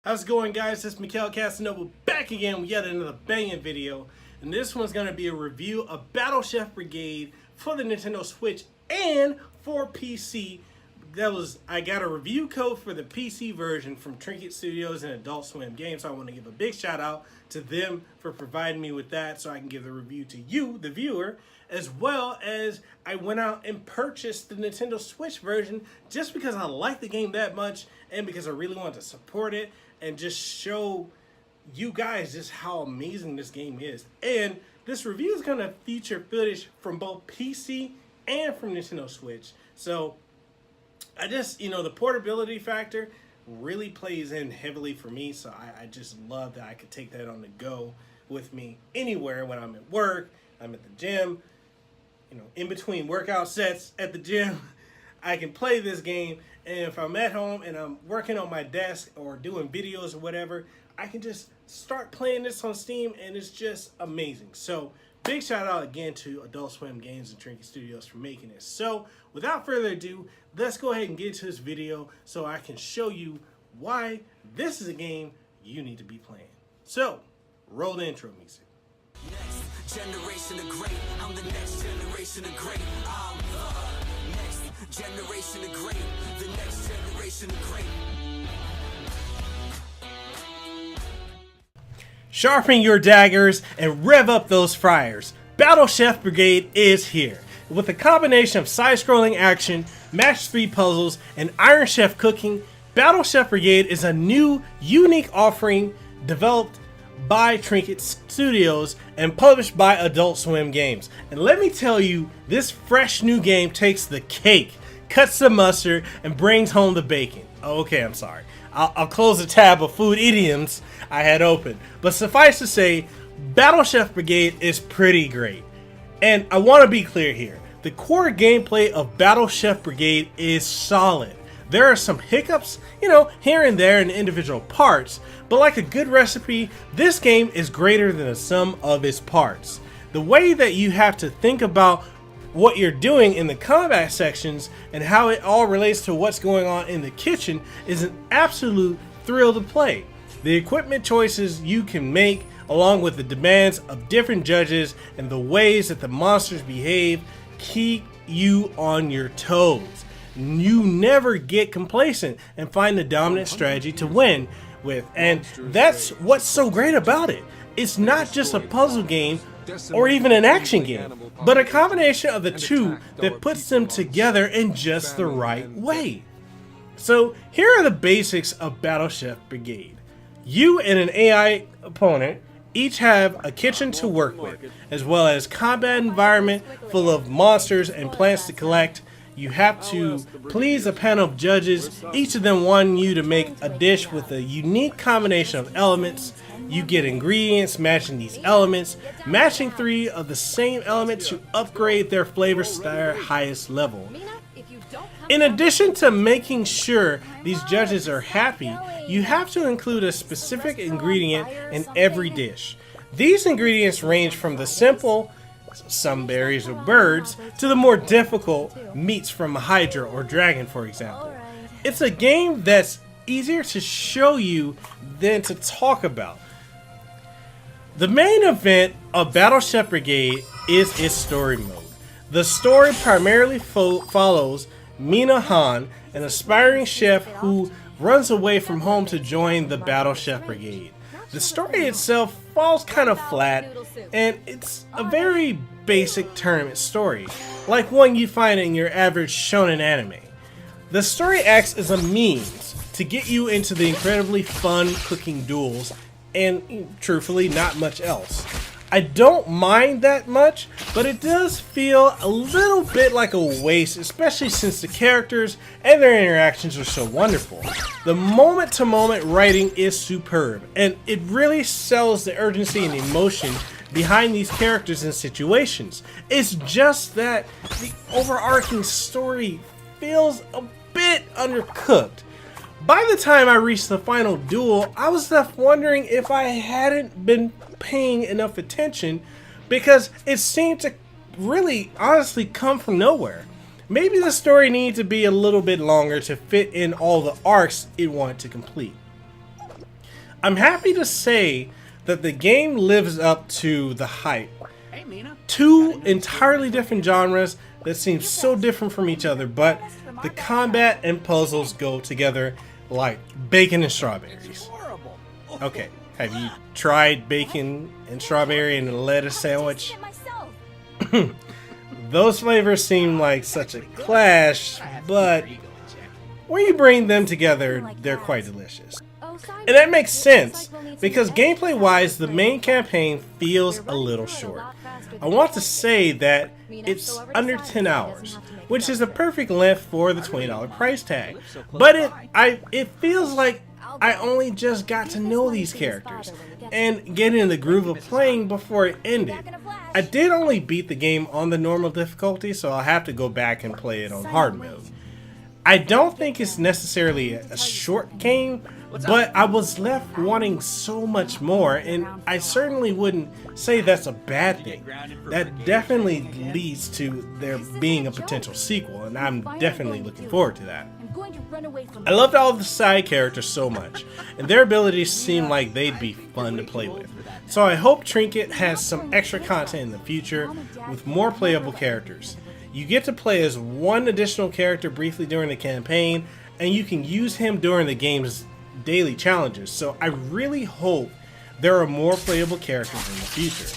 How's it going, guys? It's Mikhail Casanova back again with yet another banging video. And this one's going to be a review of Battle Chef Brigade for the Nintendo Switch and for PC. I got a review code for the PC version from Trinket Studios and Adult Swim Games. So I want to give a big shout out to them for providing me with that so I can give the review to you, the viewer, as well as I went out and purchased the Nintendo Switch version just because I like the game that much and because I really want to support it and just show you guys just how amazing this game is. And this review is going to feature footage from both PC and from Nintendo Switch. So I just, the portability factor really plays in heavily for me. So I just love that I could take that on the go with me anywhere when I'm at work, I'm at the gym, in between workout sets at the gym. I can play this game, and if I'm at home and I'm working on my desk or doing videos or whatever, I can just start playing this on Steam, and it's just amazing. So big shout out again to Adult Swim Games and Trinket Studios for making this. So without further ado, let's go ahead and get into this video so I can show you why this is a game you need to be playing. So roll the intro music. Next generation of great, I'm the next generation of great. I'm the next generation of great, the next generation of great. Sharpen your daggers and rev up those fryers. Battle Chef Brigade is here. With a combination of side-scrolling action, match 3 puzzles, and Iron Chef cooking, Battle Chef Brigade is a new, unique offering developed by Trinket Studios and published by Adult Swim Games. And let me tell you, this fresh new game takes the cake, cuts the mustard, and brings home the bacon. Okay, I'm sorry. I'll close the tab of food idioms I had open. But suffice to say, Battle Chef Brigade is pretty great. And I want to be clear here. The core gameplay of Battle Chef Brigade is solid. There are some hiccups, here and there in individual parts, but like a good recipe, this game is greater than the sum of its parts. The way that you have to think about what you're doing in the combat sections and how it all relates to what's going on in the kitchen is an absolute thrill to play. The equipment choices you can make, along with the demands of different judges and the ways that the monsters behave, keep you on your toes. You never get complacent and find the dominant strategy to win with. And that's what's so great about it. It's not just a puzzle game or even an action game, but a combination of the two that puts them together in just the right way. So here are the basics of Battle Chef Brigade. You and an AI opponent each have a kitchen to work with, as well as combat environment full of monsters and plants to collect. You have to please a panel of judges, each of them wanting you to make a dish with a unique combination of elements. You get ingredients matching these elements, matching 3 of the same elements to upgrade their flavors to their highest level. In addition to making sure these judges are happy, you have to include a specific ingredient in every dish. These ingredients range from the simple, some berries or birds, to the more difficult meats from a hydra or dragon, for example. It's a game that's easier to show you than to talk about. The main event of Battle Chef Brigade is its story mode. The story primarily follows Mina Han, an aspiring chef who runs away from home to join the Battle Chef Brigade. The story itself falls kind of flat, and it's a very basic tournament story, like one you find in your average shonen anime. The story acts as a means to get you into the incredibly fun cooking duels, and truthfully, not much else. I don't mind that much, but it does feel a little bit like a waste, especially since the characters and their interactions are so wonderful. The moment-to-moment writing is superb, and it really sells the urgency and emotion behind these characters and situations. It's just that the overarching story feels a bit undercooked. By the time I reached the final duel, I was left wondering if I hadn't been paying enough attention because it seemed to really honestly come from nowhere. Maybe the story needs to be a little bit longer to fit in all the arcs it wanted to complete. I'm happy to say that the game lives up to the hype. Hey, Mina. Two entirely different genres that seem so different from each other, but the combat and puzzles go together like bacon and strawberries. Horrible. Okay, have you tried bacon and strawberry and a lettuce sandwich? Those flavors seem like such a clash, but when you bring them together, they're quite delicious. And that makes sense, because gameplay-wise, the main campaign feels a little short. I want to say that it's under 10 hours, which is a perfect length for the $20 price tag. But it feels like I only just got to know these characters and get in the groove of playing before it ended. I did only beat the game on the normal difficulty, so I'll have to go back and play it on hard mode. I don't think it's necessarily a short game, but I was left wanting so much more, and I certainly wouldn't say that's a bad thing. That definitely leads to there being a potential sequel, and I'm definitely looking forward to that. I loved all of the side characters so much, and their abilities seem like they'd be fun to play with. So I hope Trinket has some extra content in the future with more playable characters. You get to play as one additional character briefly during the campaign, and you can use him during the game's daily challenges, so I really hope there are more playable characters in the future.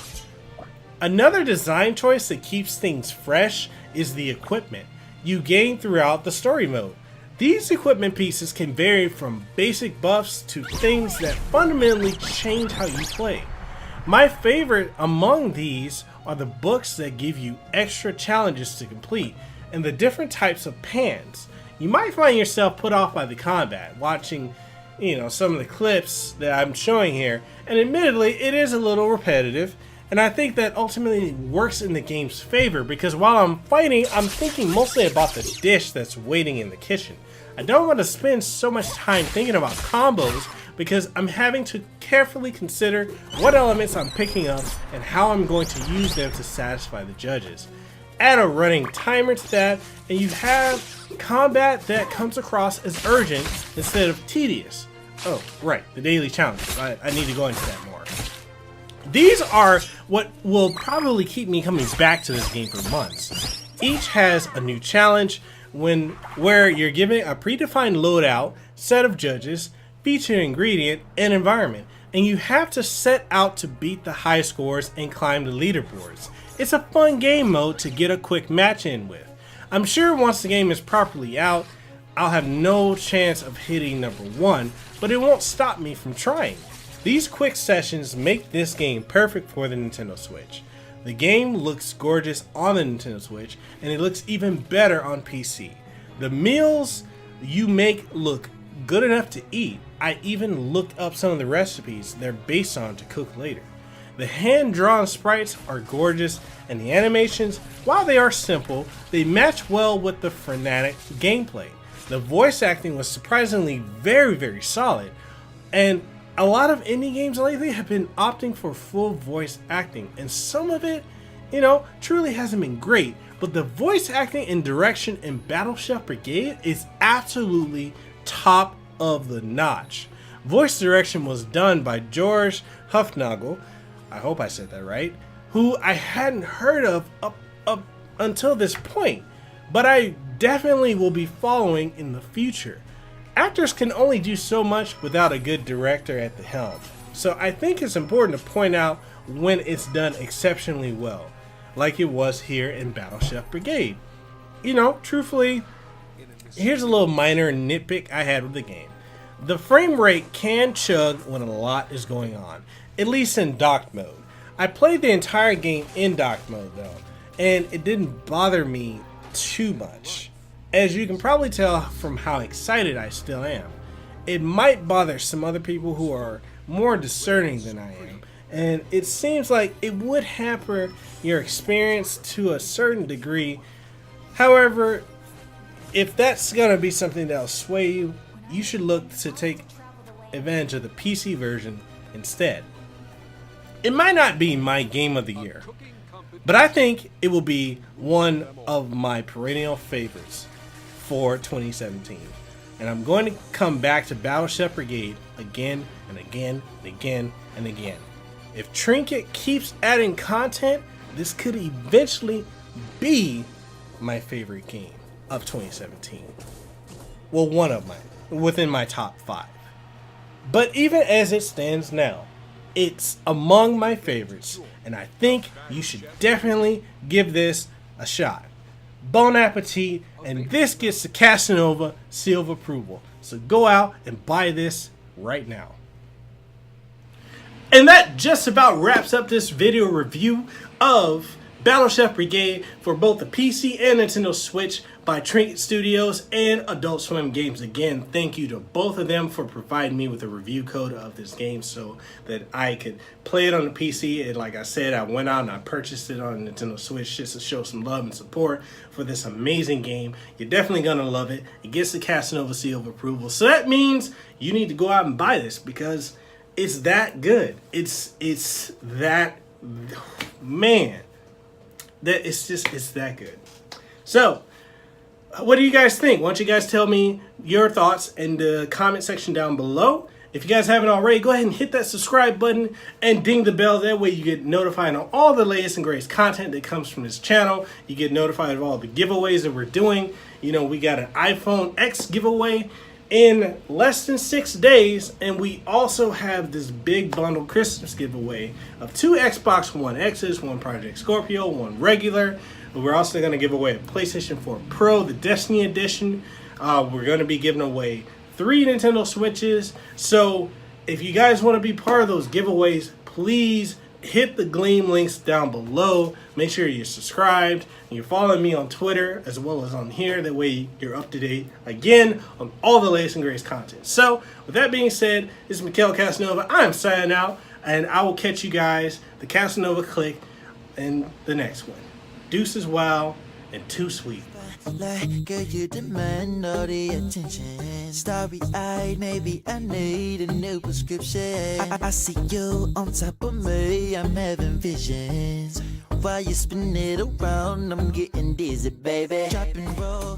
Another design choice that keeps things fresh is the equipment you gain throughout the story mode. These equipment pieces can vary from basic buffs to things that fundamentally change how you play. My favorite among these are the books that give you extra challenges to complete, and the different types of pans. You might find yourself put off by the combat, watching some of the clips that I'm showing here, and admittedly it is a little repetitive, and I think that ultimately works in the game's favor, because while I'm fighting, I'm thinking mostly about the dish that's waiting in the kitchen. I don't want to spend so much time thinking about combos, because I'm having to carefully consider what elements I'm picking up and how I'm going to use them to satisfy the judges. Add a running timer to that, and you have combat that comes across as urgent instead of tedious. Oh, right, the daily challenges. I need to go into that more. These are what will probably keep me coming back to this game for months. Each has a new challenge where you're given a predefined loadout, set of judges, featured ingredient, and environment, and you have to set out to beat the high scores and climb the leaderboards. It's a fun game mode to get a quick match in with. I'm sure once the game is properly out, I'll have no chance of hitting number 1, but it won't stop me from trying. These quick sessions make this game perfect for the Nintendo Switch. The game looks gorgeous on the Nintendo Switch, and it looks even better on PC. The meals you make look good enough to eat. I even looked up some of the recipes they're based on to cook later. The hand-drawn sprites are gorgeous, and the animations, while they are simple, they match well with the frenetic gameplay. The voice acting was surprisingly very solid, and a lot of indie games lately have been opting for full voice acting, and some of it, truly hasn't been great, but the voice acting and direction in Battle Chef Brigade is absolutely top of the notch. Voice direction was done by George Hufnagel, I hope I said that right, who I hadn't heard of up until this point, but I definitely will be following in the future. Actors can only do so much without a good director at the helm, so I think it's important to point out when it's done exceptionally well, like it was here in Battle Chef Brigade. Truthfully, here's a little minor nitpick I had with the game. The frame rate can chug when a lot is going on, at least in docked mode. I played the entire game in docked mode though, and it didn't bother me too much. As you can probably tell from how excited I still am. It might bother some other people who are more discerning than I am, and it seems like it would hamper your experience to a certain degree. However, if that's going to be something that'll sway you, you should look to take advantage of the PC version instead. It might not be my game of the year, but I think it will be one of my perennial favorites for 2017. and I'm going to come back to Battle Chef Brigade again and again and again and again. If Trinket keeps adding content, this could eventually be my favorite game of 2017. Well, one of within my top 5. But even as it stands now, it's among my favorites, and I think you should definitely give this a shot. Bon appetit, and this gets the Casanova seal of approval. So go out and buy this right now. And that just about wraps up this video review of Battle Chef Brigade for both the PC and Nintendo Switch by Trinket Studios and Adult Swim Games. Again, thank you to both of them for providing me with a review code of this game so that I could play it on the PC. And like I said, I went out and I purchased it on Nintendo Switch just to show some love and support for this amazing game. You're definitely going to love it. It gets the Casanova seal of approval. So that means you need to go out and buy this because it's that good. It's that, man, that it's that good. So what do you guys think? Why don't you guys tell me your thoughts in the comment section down below. If you guys haven't already, go ahead and hit that subscribe button and ding the bell. That way you get notified on all the latest and greatest content that comes from this channel. You get notified of all the giveaways that we're doing. You know, we got an iPhone X giveaway in less than 6 days, and we also have this big bundle Christmas giveaway of 2 Xbox One X's, 1 Project Scorpio, 1 regular. We're also going to give away a PlayStation 4 Pro, the Destiny Edition. We're going to be giving away 3 Nintendo Switches. So if you guys want to be part of those giveaways, please hit the Gleam links down below. Make sure you're subscribed and you're following me on Twitter as well as on here. That way you're up to date again on all the latest and greatest content. So with that being said, this is Mikhail Casanova. I'm signing out, and I will catch you guys, the Casanova Click, in the next one. Deuces wow and too sweet. Like, girl, you demand all the attention. Starry-eyed, maybe I need a new prescription. I see you on top of me, I'm having visions. While you spin it around, I'm getting dizzy, baby. Drop and roll.